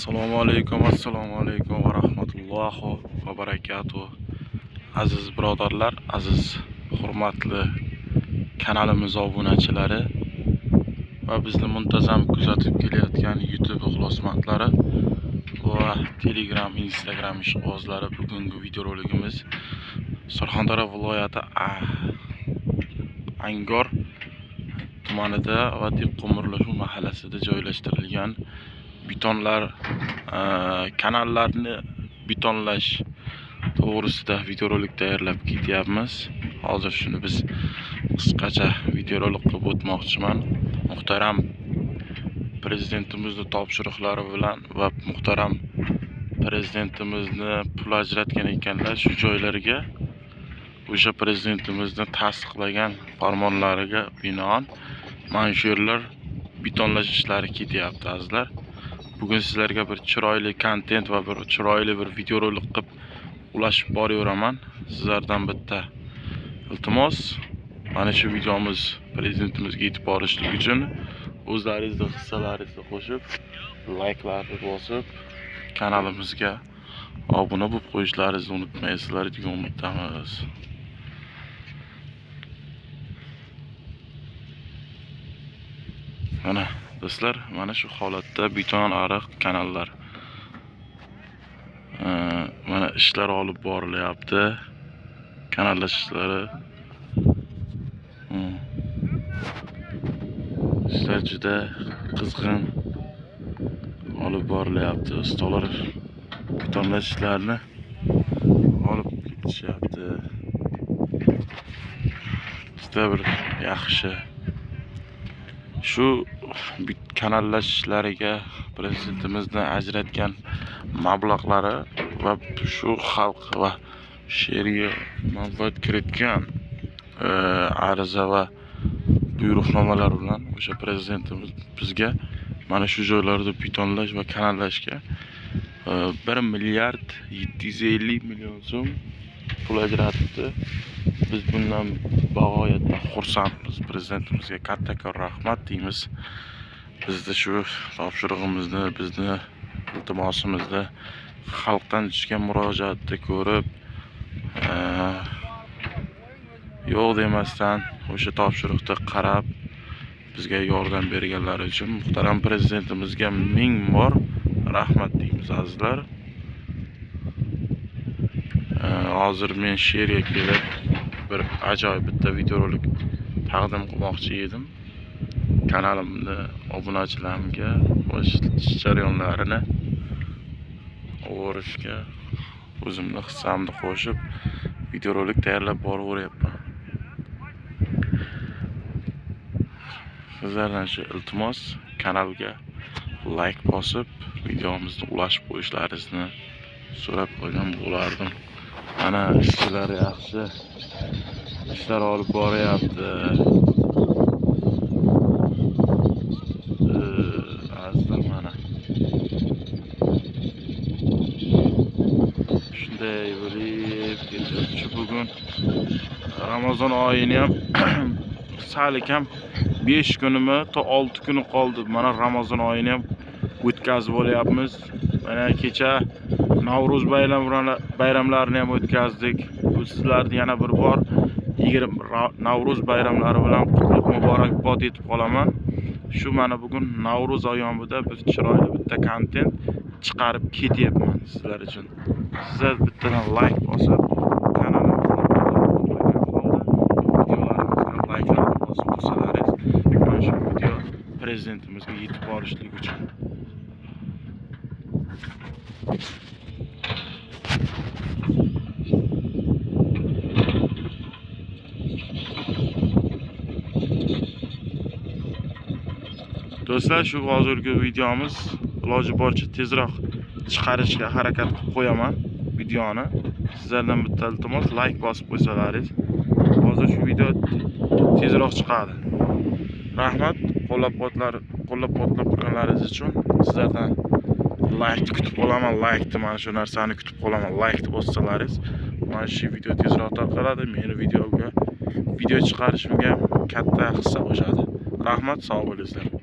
Assalomu alaykum va rahmatullohi va barakatuh. Aziz birodarlar, aziz hurmatli kanalimiz obunachilari va bizni muntazam kuzatib kelayotgan YouTube ixlosmandlari va Telegram, Instagram ishqibozlari, bugungi videoroligimiz Surxondaryo viloyati Angor tumanida va Dehqonqo'mirlashuv mahallasida joylashtirilgan betonlar, kanallarni betonlash to'g'risida videorolik tayyorlab ketyapmiz. Hozir shuni biz qisqacha videorolik qilib o'tmoqchiman. Muhtaram prezidentimizni topshiriqlari bilan va muhtaram prezidentimizni pul ajratgan ekanlar, shu joylarga o'sha prezidentimizni tasdiqlagan farmonlariga binoan mana shu yerlar betonlash ishlari ketyapti azizlar. Bugun sizlarga bir chiroyli kontent va bir chiroyli bir videorolik qilib ulashib boraveraman. Sizlardan bitta iltimos, mana shu videomiz prezidentimizga yetib borishlik uchun o'zlaringizni hissalaringizni qo'shib, layklarni bosib, kanalimizga obuna bo'lib qo'yishlaringizni unutmaysizlar degan umiddamiz. Mana do'stlar, mana shu holatda beton ariq kanallar mana ishlar olib borilyapti. Kanallash ishlari ishlar juda qizg'in olib borilyapti. Ustalar betonlash ishlarini olib ketishyapti. Juda bir yaxshi. Shu kanallash ishlariga prezidentimizni ajratgan mablag'lari va shu xalq va she'rga manfaat kiritgan ariza va buyruqnomalar bilan o'sha prezidentimiz bizga mana shu joylarda betonlash va kanallashga 1 milliard 750 million so'm pul ajratibdi. Biz bundan bag'oyatda xursandmiz. Prezidentimizga kattakon rahmat deymiz. Bizni shu topshirig'imizni, bizni iltimosimizni xalqdan tushgan murojaatni ko'rib, yo'q demasdan o'sha topshiriqni qarab bizga yordam berganlari uchun muhtaram prezidentimizga ming bor rahmat deymiz azizlar. Hozir men she'rga kelib bir ajoyib bitta videorolik taqdim qilmoqchi edim. Kanalimni obunachilarimga o'sha jarayonlarini o'rishga o'zimni hissamni qo'shib videorolik tayyorlab boraveryapman. Sizlardan shu iltimos, kanalga like bosib, videomizni ulashib qo'yishlaringizni so'rab qo'ygan bo'lardim. Mana ishchilar yaxshi ishlar olib boryapti. Azizlar, mana shunday bo'lib ketyapti. Bugun Ramazon oyini ham sal kam 5 kunimi to 6 kuni qoldi. Mana Ramazon oyini ham o'tkazib olyapmiz. Mana kecha Navruz bayramlarini ham o'tkazdik. Bu sizlarni yana bir bor Navruz bayramlari bilan qutlug' muborakbod etib qolaman. Shu mana bugun Navruz ayyomida biz chiroyli bitta kontent chiqarib ketyapman sizlar uchun. Sizlar bittadan like bosib, kanalimizga likelarni bosib qo'ysalaringiz, mana shu video prezidentimizga yetib borishlik uchun. Do'stlar, shu hozirgi videomiz iloji boricha tezroq chiqarishga harakat qilib qo'yaman videoni. Sizlardan bitta iltimos, like bosib qo'ysalaringiz, hozir shu video tezroq chiqadi. Rahmat, qo'llab-quvvatlab turganlaringiz uchun sizlardan like kutib qolaman. Like mana shu narsani kutib qolaman. Like bossalaringiz, mana shu video tezroq tarqaladi. Meni video chiqarishimga katta hissa qo'shadi. Rahmat, sog' bo'linglar.